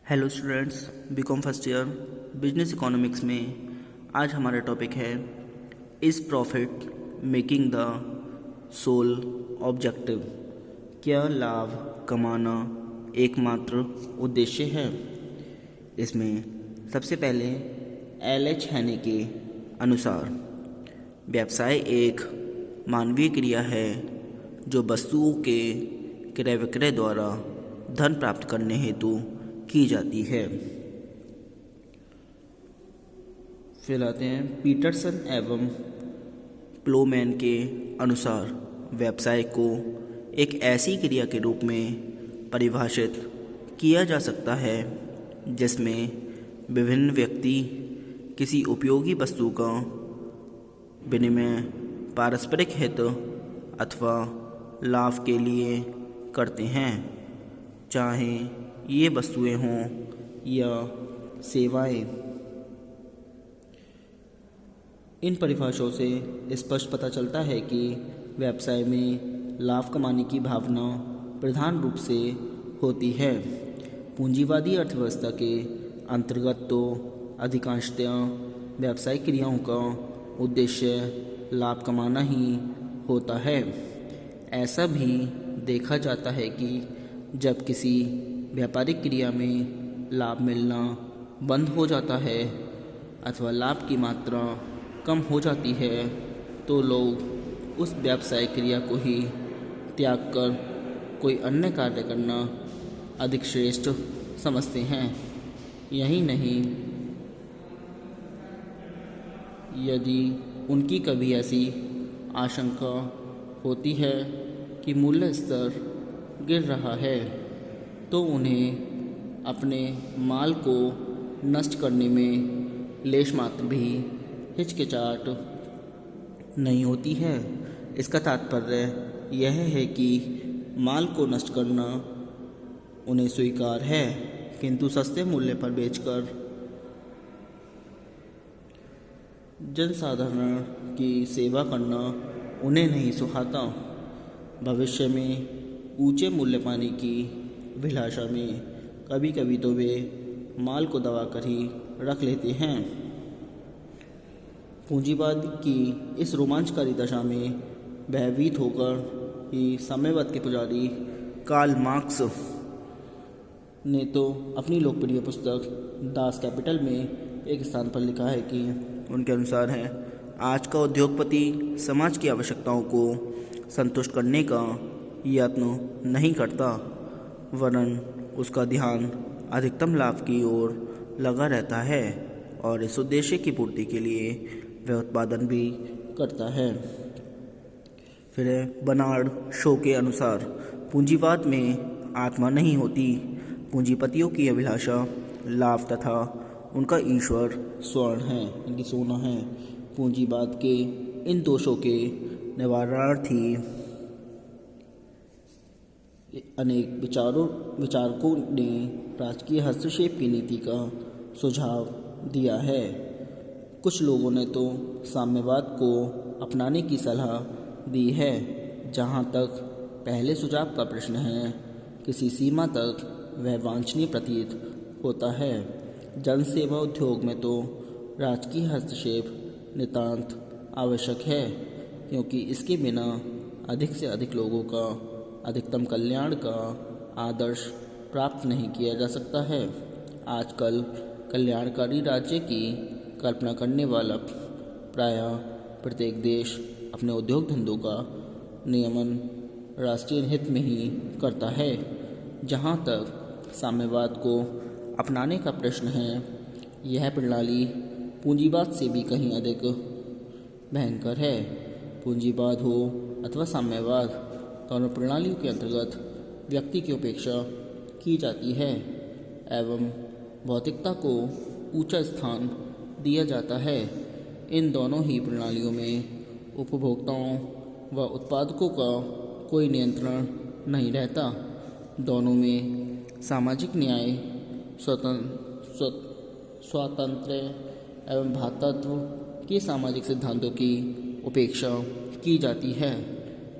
Hello students, BCom first year business economics में आज हमारा टॉपिक है is profit making the sole objective. क्या लाभ कमाना एकमात्र उद्देश्य है। इसमें सबसे पहले एल.एच. हैने के अनुसार व्यवसाय एक मानवीय क्रिया है जो वस्तुओं के क्रय विक्रय द्वारा धन प्राप्त करने हेतु की जाती है। फिर आते हैं पीटरसन एवं प्लोमैन के अनुसार व्यवसाय को एक ऐसी क्रिया के रूप में परिभाषित किया जा सकता है जिसमें विभिन्न व्यक्ति किसी उपयोगी वस्तु का विनिमय पारस्परिक हित अथवा लाभ के लिए करते हैं, चाहे ये वस्तुएं हों या सेवाएं। इन परिभाषाओं से स्पष्ट पता चलता है कि व्यवसाय में लाभ कमाने की भावना प्रधान रूप से होती है। पूंजीवादी अर्थव्यवस्था के अंतर्गत तो अधिकांशतः व्यावसायिक क्रियाओं का उद्देश्य लाभ कमाना ही होता है। ऐसा भी देखा जाता है कि जब किसी व्यापारिक क्रिया में लाभ मिलना बंद हो जाता है अथवा लाभ की मात्रा कम हो जाती है तो लोग उस व्यावसायिक क्रिया को ही त्याग कर कोई अन्य कार्य करना अधिक श्रेष्ठ समझते हैं। यही नहीं, यदि उनकी कभी ऐसी आशंका होती है कि मूल्य स्तर गिर रहा है तो उन्हें अपने माल को नष्ट करने में लेश मात्र भी हिचकिचाहट नहीं होती है। इसका तात्पर्य यह है कि माल को नष्ट करना उन्हें स्वीकार है, किंतु सस्ते मूल्य पर बेचकर जनसाधारण की सेवा करना उन्हें नहीं सुहाता। भविष्य में ऊंचे मूल्य पाने की अभिलाषा में कभी कभी तो वे माल को दबा कर ही रख लेते हैं। पूंजीवाद की इस रोमांचकारी दशा में भयभीत होकर ही साम्यवाद के पुजारी कार्ल मार्क्स ने तो अपनी लोकप्रिय पुस्तक दास कैपिटल में एक स्थान पर लिखा है कि उनके अनुसार है, आज का उद्योगपति समाज की आवश्यकताओं को संतुष्ट करने का यत्न नहीं करता, वरन उसका ध्यान अधिकतम लाभ की ओर लगा रहता है और इस उद्देश्य की पूर्ति के लिए वह उत्पादन भी करता है। फिर बर्नार्ड शो के अनुसार पूंजीवाद में आत्मा नहीं होती। पूंजीपतियों की अभिलाषा लाभ तथा उनका ईश्वर स्वर्ण है, इनकी सोना है। पूंजीवाद के इन दोषों के निवारणार्थी अनेक विचारकों ने राजकीय हस्तक्षेप की नीति का सुझाव दिया है। कुछ लोगों ने तो साम्यवाद को अपनाने की सलाह दी है। जहाँ तक पहले सुझाव का प्रश्न है, किसी सीमा तक वह वांछनीय प्रतीत होता है। जनसेवा उद्योग में तो राजकीय हस्तक्षेप नितांत आवश्यक है, क्योंकि इसके बिना अधिक से अधिक लोगों का अधिकतम कल्याण का आदर्श प्राप्त नहीं किया जा सकता है। आजकल कल्याणकारी राज्य की कल्पना करने वाला प्रायः प्रत्येक देश अपने उद्योग धंधों का नियमन राष्ट्रीय हित में ही करता है। जहाँ तक साम्यवाद को अपनाने का प्रश्न है, यह प्रणाली पूंजीवाद से भी कहीं अधिक भयंकर है। पूंजीवाद हो अथवा साम्यवाद, दोनों प्रणालियों के अंतर्गत व्यक्ति की उपेक्षा की जाती है एवं भौतिकता को ऊंचा स्थान दिया जाता है। इन दोनों ही प्रणालियों में उपभोक्ताओं व उत्पादकों का कोई नियंत्रण नहीं रहता। दोनों में सामाजिक न्याय, स्वातंत्र्य एवं भ्रातृत्व के सामाजिक सिद्धांतों की उपेक्षा की जाती है।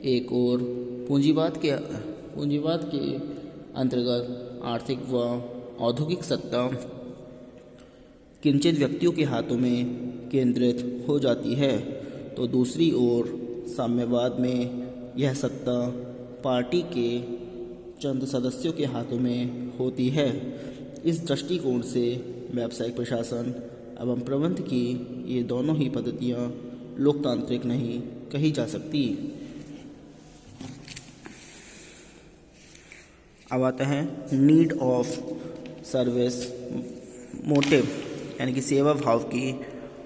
एक और पूंजीवाद के अंतर्गत आर्थिक व औद्योगिक सत्ता किंचित व्यक्तियों के हाथों में केंद्रित हो जाती है, तो दूसरी ओर साम्यवाद में यह सत्ता पार्टी के चंद सदस्यों के हाथों में होती है। इस दृष्टिकोण से व्यावसायिक प्रशासन एवं प्रबंध की ये दोनों ही पद्धतियाँ लोकतांत्रिक नहीं कही जा सकती। अब आता है नीड ऑफ सर्विस मोटिव, यानी कि सेवा भाव की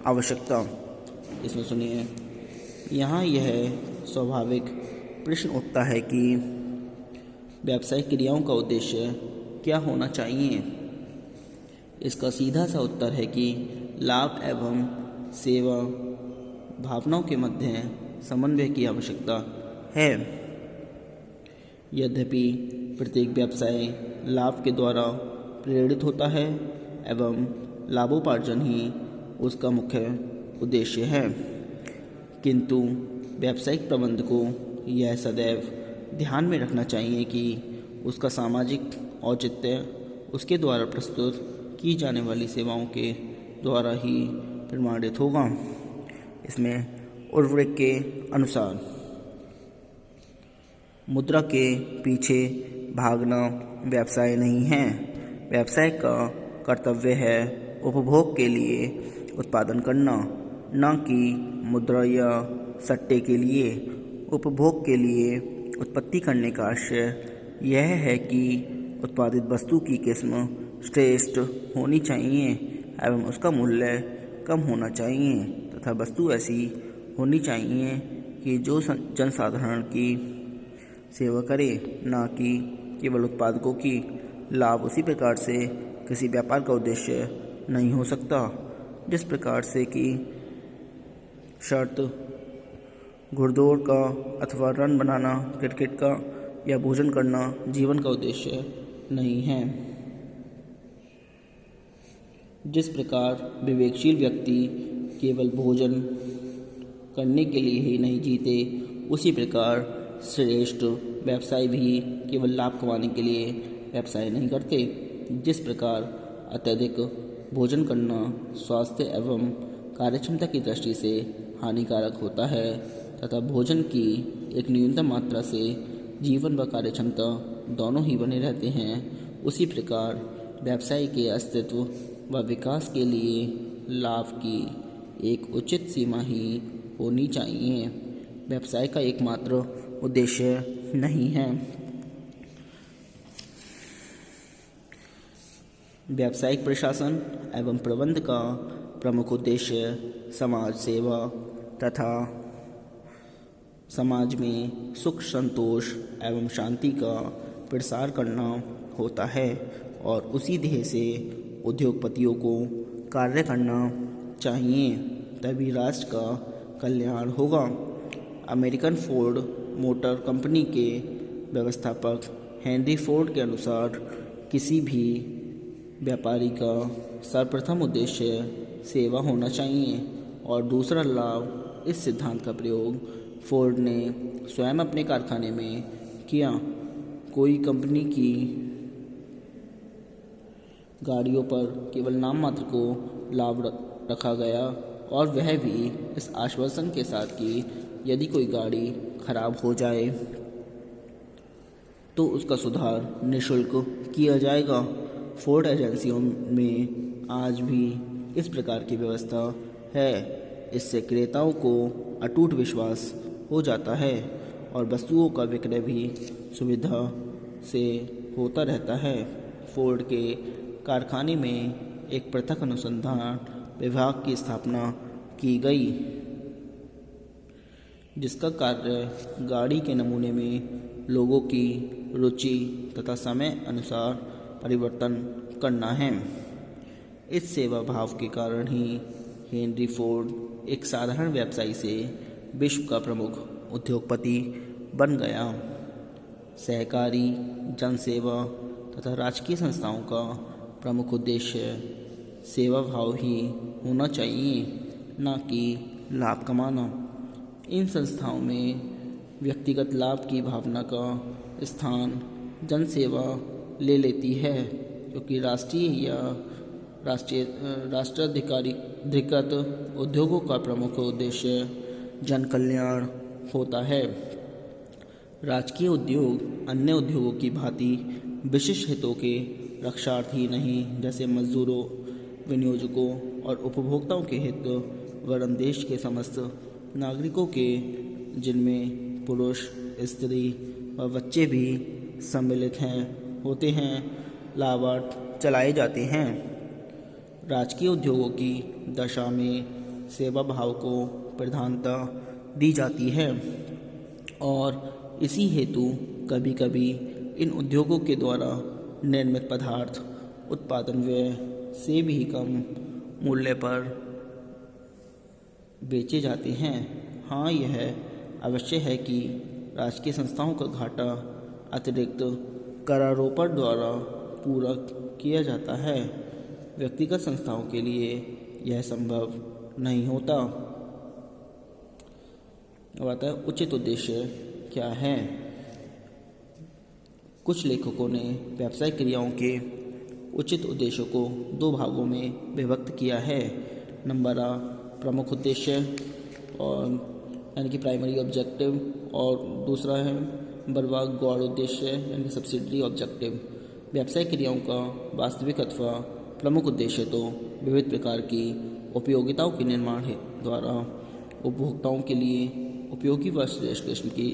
आवश्यकता। इसमें सुनिए, यहाँ यह स्वाभाविक प्रश्न उठता है कि व्यावसायिक क्रियाओं का उद्देश्य क्या होना चाहिए। इसका सीधा सा उत्तर है कि लाभ एवं सेवा भावनाओं के मध्य समन्वय की आवश्यकता है। यद्यपि प्रत्येक व्यवसाय लाभ के द्वारा प्रेरित होता है एवं लाभोपार्जन ही उसका मुख्य उद्देश्य है, किंतु व्यावसायिक प्रबंध को यह सदैव ध्यान में रखना चाहिए कि उसका सामाजिक औचित्य उसके द्वारा प्रस्तुत की जाने वाली सेवाओं के द्वारा ही प्रमाणित होगा। इसमें उर्वरक के अनुसार मुद्रा के पीछे भागना व्यवसाय नहीं है। व्यवसाय का कर्तव्य है उपभोग के लिए उत्पादन करना, न कि मुद्रा या सट्टे के लिए। उपभोग के लिए उत्पत्ति करने का आशय यह है कि उत्पादित वस्तु की किस्म श्रेष्ठ होनी चाहिए एवं उसका मूल्य कम होना चाहिए तथा वस्तु ऐसी होनी चाहिए कि जो जनसाधारण की सेवा करे, न कि केवल उत्पादकों की। लाभ उसी प्रकार से किसी व्यापार का उद्देश्य नहीं हो सकता जिस प्रकार से कि शर्त घुड़दौड़ का अथवा रन बनाना क्रिकेट का या भोजन करना जीवन का उद्देश्य नहीं है। जिस प्रकार विवेकशील व्यक्ति केवल भोजन करने के लिए ही नहीं जीते, उसी प्रकार श्रेष्ठ व्यवसाय भी केवल लाभ कमाने के लिए व्यवसाय नहीं करते। जिस प्रकार अत्यधिक भोजन करना स्वास्थ्य एवं कार्यक्षमता की दृष्टि से हानिकारक होता है तथा भोजन की एक न्यूनतम मात्रा से जीवन व कार्यक्षमता दोनों ही बने रहते हैं, उसी प्रकार व्यवसाय के अस्तित्व व विकास के लिए लाभ की एक उचित सीमा ही होनी चाहिए। व्यवसाय का एकमात्र उद्देश्य नहीं है। व्यावसायिक प्रशासन एवं प्रबंध का प्रमुख उद्देश्य समाज सेवा तथा समाज में सुख संतोष एवं शांति का प्रसार करना होता है और उसी ध्येय से उद्योगपतियों को कार्य करना चाहिए, तभी राष्ट्र का कल्याण होगा। अमेरिकन फोर्ड मोटर कंपनी के व्यवस्थापक हेनरी फोर्ड के अनुसार किसी भी व्यापारी का सर्वप्रथम उद्देश्य सेवा होना चाहिए और दूसरा लाभ। इस सिद्धांत का प्रयोग फोर्ड ने स्वयं अपने कारखाने में किया। कोई कंपनी की गाड़ियों पर केवल नाम मात्र को लाभ रखा गया और वह भी इस आश्वासन के साथ कि यदि कोई गाड़ी खराब हो जाए तो उसका सुधार निःशुल्क किया जाएगा। फोर्ड एजेंसियों में आज भी इस प्रकार की व्यवस्था है। इससे क्रेताओं को अटूट विश्वास हो जाता है और वस्तुओं का विक्रय भी सुविधा से होता रहता है। फोर्ड के कारखाने में एक पृथक अनुसंधान विभाग की स्थापना की गई, जिसका कार्य गाड़ी के नमूने में लोगों की रुचि तथा समय अनुसार परिवर्तन करना है। इस सेवा भाव के कारण ही हेनरी फोर्ड एक साधारण व्यवसायी से विश्व का प्रमुख उद्योगपति बन गया। सहकारी जनसेवा तथा राजकीय संस्थाओं का प्रमुख उद्देश्य सेवा भाव ही होना चाहिए, न कि लाभ कमाना। इन संस्थाओं में व्यक्तिगत लाभ की भावना का स्थान जनसेवा ले लेती है, क्योंकि राष्ट्राधिकृत उद्योगों का प्रमुख उद्देश्य जन कल्याण होता है। राजकीय उद्योग अन्य उद्योगों की भांति विशिष्ट हितों के रक्षार्थी नहीं, जैसे मजदूरों, विनियोजकों और उपभोक्ताओं के हित, वरन देश के समस्त नागरिकों के, जिनमें पुरुष, स्त्री व बच्चे भी सम्मिलित होते हैं, लाभार्थ चलाए जाते हैं। राजकीय उद्योगों की दशा में सेवा भाव को प्रधानता दी जाती है और इसी हेतु कभी कभी इन उद्योगों के द्वारा निर्मित पदार्थ उत्पादन व्यय से भी कम मूल्य पर बेचे जाते हैं। हाँ, यह अवश्य है कि राजकीय संस्थाओं का घाटा अतिरिक्त करारोपण द्वारा पूरा किया जाता है। व्यक्तिगत संस्थाओं के लिए यह संभव नहीं होता। अब आता है उचित उद्देश्य क्या है। कुछ लेखकों ने व्यावसायिक क्रियाओं के उचित उद्देश्यों को दो भागों में विभक्त किया है। नंबर आ, प्रमुख उद्देश्य और यानी कि प्राइमरी ऑब्जेक्टिव, और दूसरा है नंबर बा गौण उद्देश्य यानी कि सब्सिडरी ऑब्जेक्टिव। व्यावसायिक क्रियाओं का वास्तविक अथवा प्रमुख उद्देश्य तो विविध प्रकार की उपयोगिताओं के निर्माण द्वारा उपभोक्ताओं के लिए उपयोगी व श्रेष्ठ किस्म की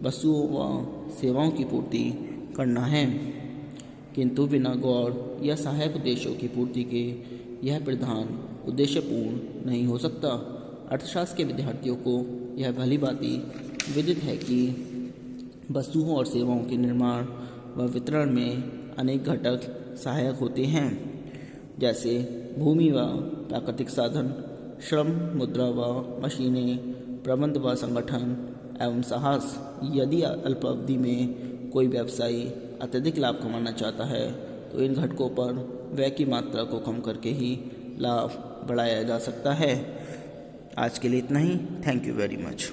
वस्तुओं व सेवाओं की पूर्ति करना है, किंतु बिना गौण या सहायक उद्देश्यों की पूर्ति के यह प्रधान उद्देश्य पूर्ण नहीं हो सकता। अर्थशास्त्र के विद्यार्थियों को यह भली भांति विदित है कि वस्तुओं और सेवाओं के निर्माण व वितरण में अनेक घटक सहायक होते हैं, जैसे भूमि व प्राकृतिक साधन, श्रम, मुद्रा व मशीनें, प्रबंध व संगठन एवं साहस। यदि अल्पावधि में कोई व्यवसायी अत्यधिक लाभ कमाना चाहता है तो इन घटकों पर व्यय की मात्रा को कम करके ही लाभ बढ़ाया जा सकता है। आज के लिए इतना ही। Thank you very much.